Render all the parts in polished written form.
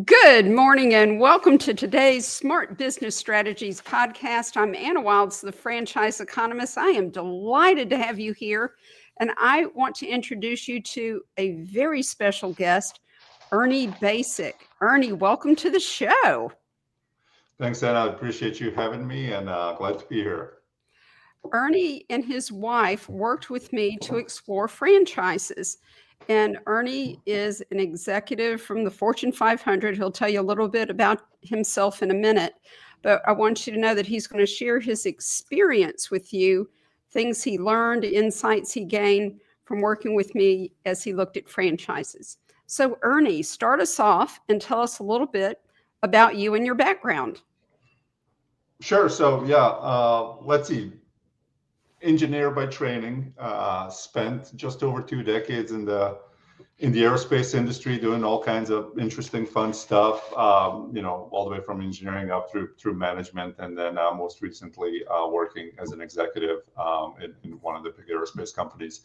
Good morning and welcome to today's Smart Business Strategies podcast. I'm Anna Wilds, the franchise economist. I am delighted to have you here, and I want to introduce you to a very special guest, Ernie Basic. Ernie, welcome to the show. Thanks, Anna. I appreciate you having me and glad to be here. Ernie and his wife worked with me to explore franchises. And Ernie is an executive from the Fortune 500. He'll tell you a little bit about himself in a minute. But I want you to know that he's going to share his experience with you, things he learned, insights he gained from working with me as he looked at franchises. So, Ernie, start us off and tell us a little bit about you and your background. Sure. So, let's see. Engineer by training, spent just over 2 decades in the aerospace industry, doing all kinds of interesting, fun stuff. All the way from engineering up through management, and then most recently working as an executive in one of the big aerospace companies.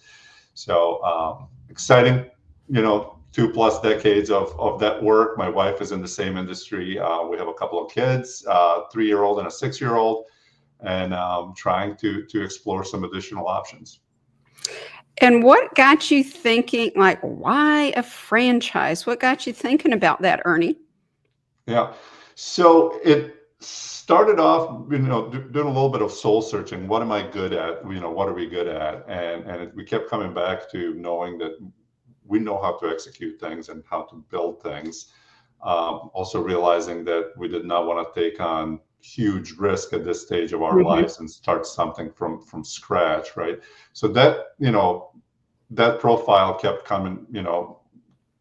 So exciting, 2+ decades of that work. My wife is in the same industry. We have a couple of kids, 3-year-old and a 6-year-old, and trying to explore some additional options. And what got you thinking, like, why a franchise? What got you thinking about that, Ernie? Yeah. So it started off, doing a little bit of soul searching. What am I good at? What are we good at? And we kept coming back to knowing that we know how to execute things and how to build things. Also realizing that we did not want to take on huge risk at this stage of our lives and start something from scratch, right? So that profile kept coming,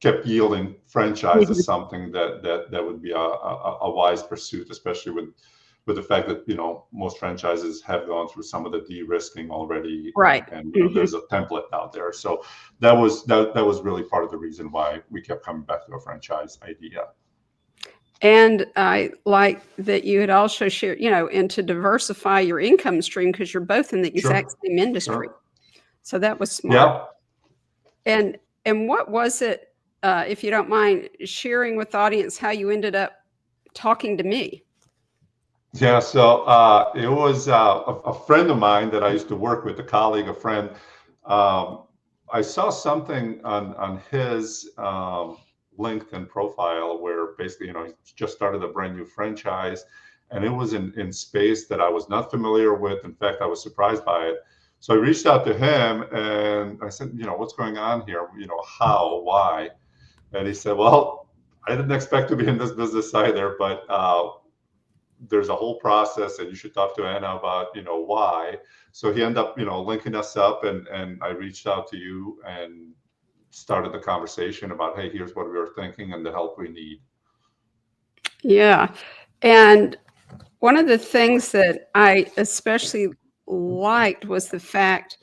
kept yielding franchise is something that would be a wise pursuit, especially with the fact that most franchises have gone through some of the de-risking already, Right. and there's a template out there. So that was really part of the reason why we kept coming back to a franchise idea. And I like that you had also shared, and to diversify your income stream because you're both in the exact Sure. same industry. Sure. So that was smart. Yeah. And what was it, if you don't mind sharing with the audience how you ended up talking to me? Yeah, so it was a friend of mine that I used to work with, a colleague, a friend. I saw something on his LinkedIn profile where basically, he just started a brand new franchise, and it was in space that I was not familiar with. In fact, I was surprised by it. So I reached out to him and I said, what's going on here? How, why? And he said, well, I didn't expect to be in this business either, but there's a whole process and you should talk to Anna about, why. So he ended up, linking us up, and I reached out to you and started the conversation about, hey, here's what we were thinking and the help we need. Yeah. And one of the things that I especially liked was the fact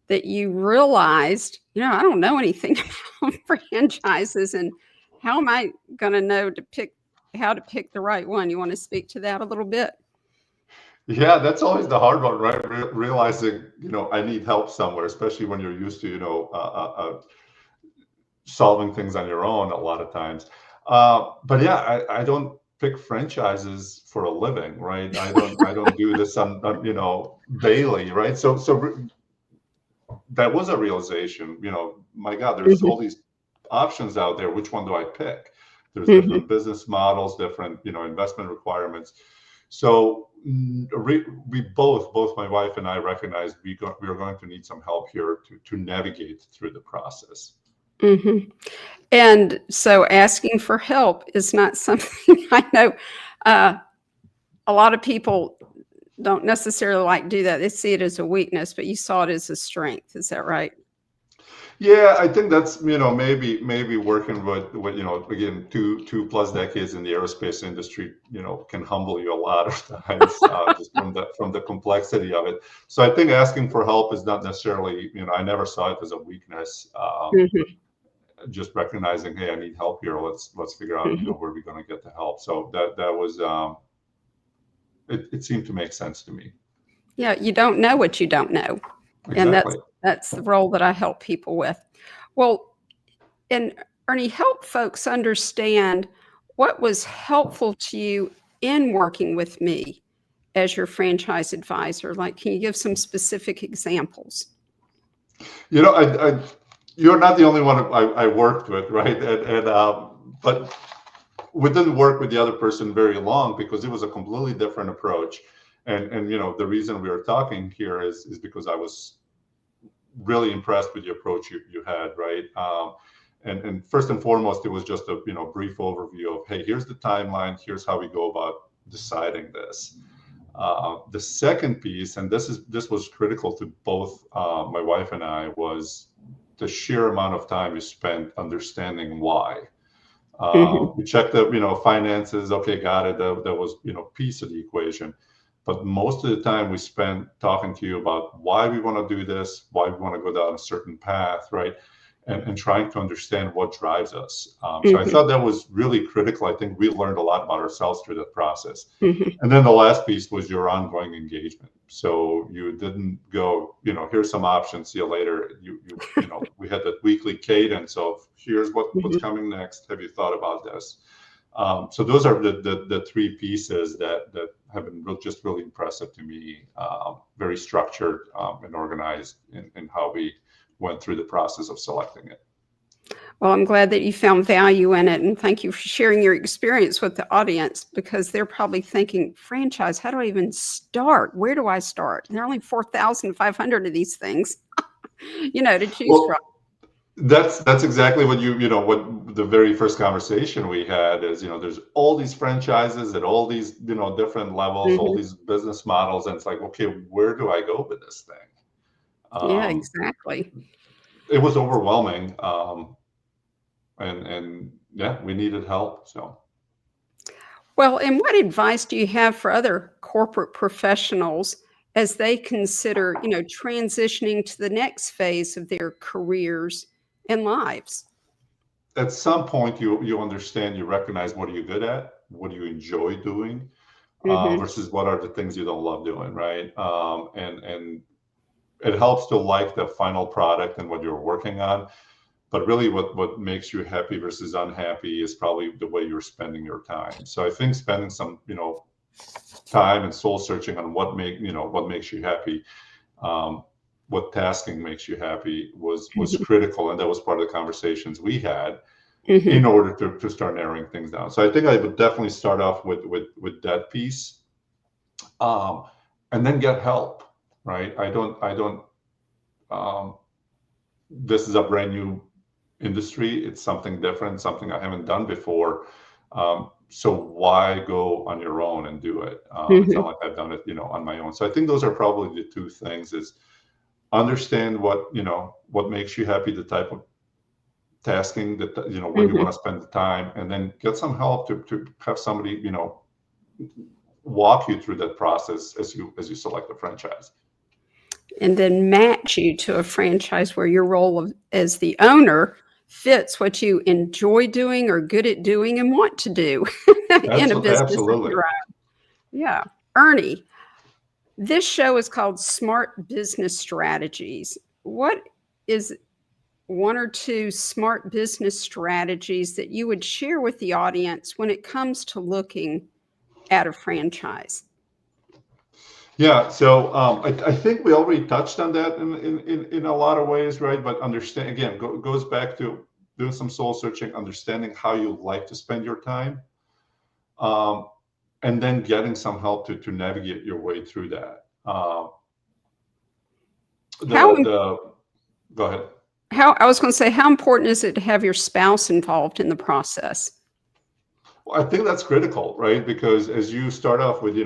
that you realized, I don't know anything about franchises, and how am I going to know how to pick the right one? You want to speak to that a little bit? Yeah, that's always the hard one, right? Realizing, I need help somewhere, especially when you're used to, solving things on your own a lot of times. But yeah, I don't pick franchises for a living, right? I don't do this on daily, right? So that was a realization, my God, there's all these options out there. Which one do I pick? There's different business models, different, investment requirements. So we both my wife and I recognized we were going to need some help here to navigate through the process. Mm-hmm. And so asking for help is not something I know a lot of people don't necessarily like to do that. They see it as a weakness, but you saw it as a strength. Is that right? Yeah, I think that's maybe working with again 2+ decades in the aerospace industry can humble you a lot of times just from the complexity of it. So I think asking for help is not necessarily I never saw it as a weakness. Just recognizing, hey, I need help here. Let's figure out where we're going to get the help. So that was it seemed to make sense to me. Yeah, you don't know what you don't know. And Exactly. that's the role that I help people with. Well, and Ernie, help folks understand What was helpful to you in working with me as your franchise advisor? Like, can you give some specific examples? You know, you're not the only one I worked with, right? But we didn't work with the other person very long because it was a completely different approach. And you know, the reason we are talking here is because I was really impressed with the approach you had, right? And first and foremost, it was just a brief overview of, hey, here's the timeline, here's how we go about deciding this. The second piece, and this was critical to both my wife and I, was the sheer amount of time you spent understanding why. Mhm, We checked the finances. Okay, got it. That was piece of the equation. But most of the time we spent talking to you about why we want to do this, why we want to go down a certain path, right? And trying to understand what drives us. So I mhm, thought that was really critical. I think we learned a lot about ourselves through that process. mhm, And then the last piece was your ongoing engagement. So you didn't go, here's some options, see you later. We had that weekly cadence of here's what's mhm. coming next. Have you thought about this? So those are the three pieces that have been just really impressive to me. Very structured and organized in how we went through the process of selecting it. Well, I'm glad that you found value in it, and thank you for sharing your experience with the audience because they're probably thinking, franchise, how do I even start? Where do I start? There are only 4,500 of these things, to choose from. Well, that's exactly what what the very first conversation we had is, there's all these franchises at all these different levels, all Mhm. these business models, and it's like, okay, where do I go with this thing? Yeah, Um, exactly. it was overwhelming, and yeah, we needed help. So Well, and what advice do you have for other corporate professionals as they consider, transitioning to the next phase of their careers and lives? at some point, you understand, you recognize what are you good at, what do you enjoy doing, Mhm, versus what are the things you don't love doing, right? And it helps to like the final product and what you're working on. But really, what makes you happy versus unhappy is probably the way you're spending your time. So I think spending some time and soul searching on what makes you happy, um, what tasking makes you happy was mhm, critical, and that was part of the conversations we had in mhm, order to start narrowing things down. So I think I would definitely start off with that piece, um, and then get help. Right? I don't. Um, this is a brand new industry. It's something different, something I haven't done before. So why go on your own and do it? It's mhm, not like I've done it, on my own. So I think those are probably the two things: is understand what makes you happy, the type of tasking that where you mhm. want to spend the time, and then get some help to have somebody walk you through that process as you select a franchise. And then match you to a franchise where your role as the owner fits what you enjoy doing, or good at doing, and want to do in a business of Absolutely. your own. Yeah. Ernie, this show is called Smart Business Strategies. What is one or two smart business strategies that you would share with the audience when it comes to looking at a franchise? Yeah, so I think we already touched on that in a lot of ways, right? But understand again, goes back to doing some soul searching, understanding how you like to spend your time, um, and then getting some help to navigate your way through that. How The Go ahead. how I was going to say, how important is it to have your spouse involved in the process? Well, I think that's critical, right? Because as you start off with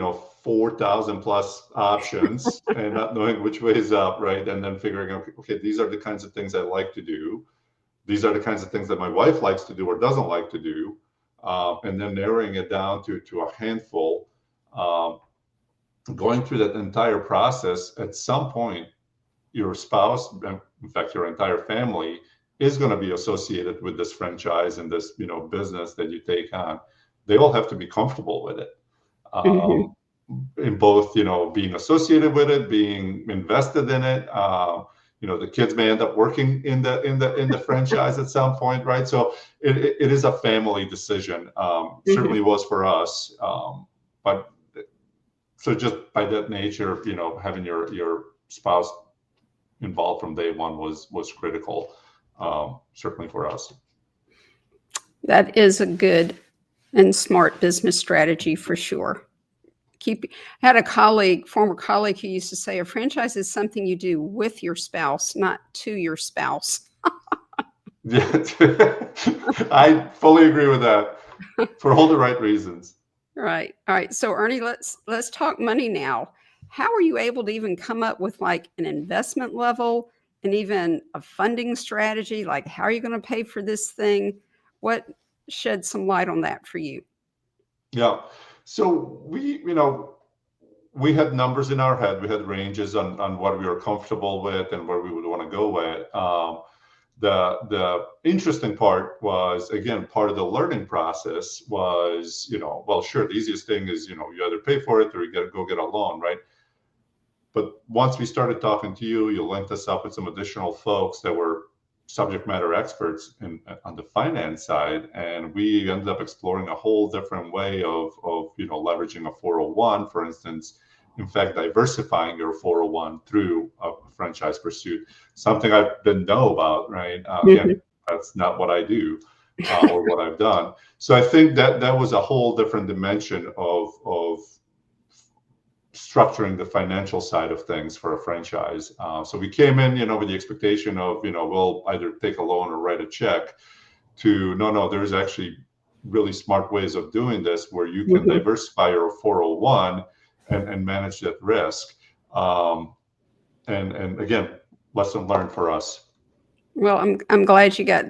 4,000 plus options and not knowing which way is up, right, and then figuring out, okay, these are the kinds of things I like to do. These are the kinds of things that my wife likes to do or doesn't like to do, and then narrowing it down to a handful. Um, Going through that entire process, at some point, your spouse, in fact, your entire family, is going to be associated with this franchise and this business that you take on. They all have to be comfortable with it. Mhm. In both being associated with it, being invested in it, the kids may end up working in the franchise at some point, right? So it is a family decision. Certainly was for us, but so just by that nature, having your spouse involved from day one was critical, certainly for us. That is a good and smart business strategy for sure. I had a former colleague who used to say a franchise is something you do with your spouse, not to your spouse. Yeah, I fully agree with that for all the right reasons. Right. All right. So Ernie, let's talk money now. How are you able to even come up with like an investment level and even a funding strategy? Like, how are you going to pay for this thing? What shed some light on that for you? Yeah. So we had numbers in our head. We had ranges on what we were comfortable with and where we would want to go with. The interesting part was, again, part of the learning process was, well, sure, the easiest thing is, you either pay for it or you go get a loan, right? But once we started talking to you linked us up with some additional folks that were subject matter experts on the finance side, and we ended up exploring a whole different way of leveraging a 401, for instance. In fact, diversifying your 401 through a franchise pursuit, something I didn't know about, right? Again, that's not what I do or what I've done. So I think that was a whole different dimension of structuring the financial side of things for a franchise. So we came in, with the expectation of, we'll either take a loan or write a check, to no, there's actually really smart ways of doing this where you can diversify your 401 and manage that risk. And again, lesson learned for us. Well, I'm glad you got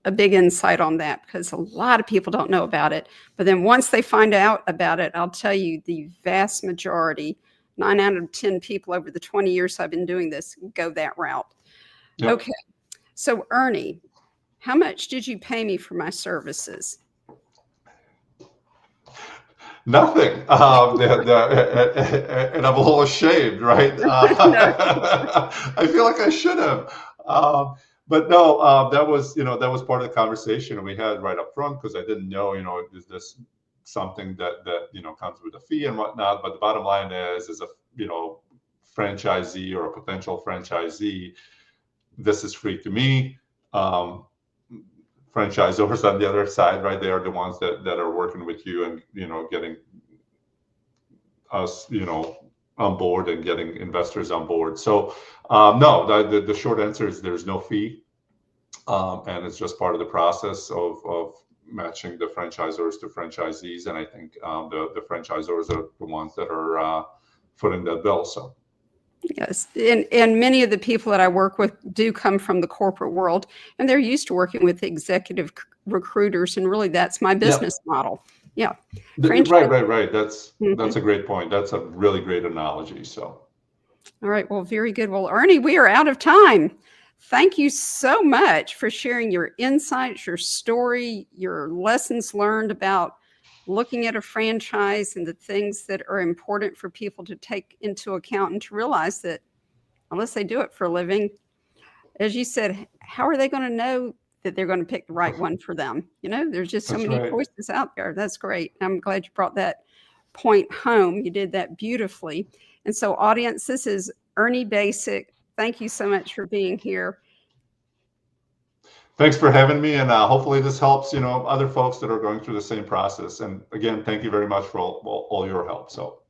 a big insight on that, because a lot of people don't know about it. But then once they find out about it, I'll tell you, the vast majority, 9 out of 10 people over the 20 years I've been doing this, go that route. Yep. Okay. So Ernie, how much did you pay me for my services? Nothing. And I'm a little ashamed, right? I feel like I should have. But no, that was part of the conversation we had right up front, because I didn't know, is this something that comes with a fee and whatnot. But the bottom line is a franchisee or a potential franchisee, this is free to me. Franchisors on the other side, right? They are the ones that are working with you and getting us on board and getting investors on board. So no, the short answer is there's no fee, and it's just part of the process of matching the franchisors to franchisees. And I think the franchisors are the ones that are footing that bill. So. Yes. And many of the people that I work with do come from the corporate world, and they're used to working with executive recruiters. And really, that's my business model. Yeah. Right. That's a great point. That's a really great analogy. So. All right. Well, very good. Well, Ernie, we are out of time. Thank you so much for sharing your insights, your story, your lessons learned about looking at a franchise and the things that are important for people to take into account, and to realize that unless they do it for a living, as you said, how are they going to know that they're going to pick the right one for them? There's just so many choices out there. That's great. I'm glad you brought that point home. You did that beautifully. And so, audience, this is Ernie Basic. Thank you so much for being here. Thanks for having me, and hopefully this helps other folks that are going through the same process. And again, thank you very much for all your help. So.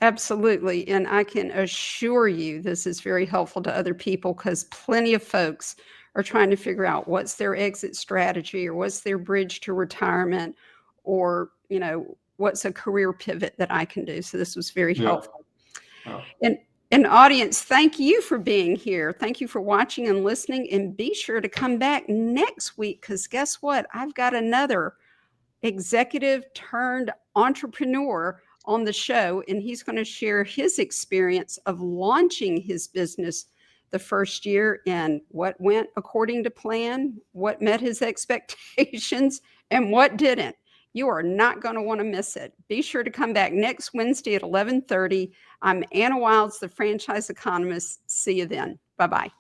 Absolutely. And I can assure you this is very helpful to other people, because plenty of folks are trying to figure out what's their exit strategy, or what's their bridge to retirement, or, what's a career pivot that I can do. So this was very helpful. And audience, thank you for being here. Thank you for watching and listening. And be sure to come back next week, because guess what? I've got another executive turned entrepreneur on the show, and he's going to share his experience of launching his business the first year, and what went according to plan, what met his expectations, and what didn't. You are not going to want to miss it. Be sure to come back next Wednesday at 11:30. I'm Anna Wilds, the franchise economist. See you then. Bye-bye.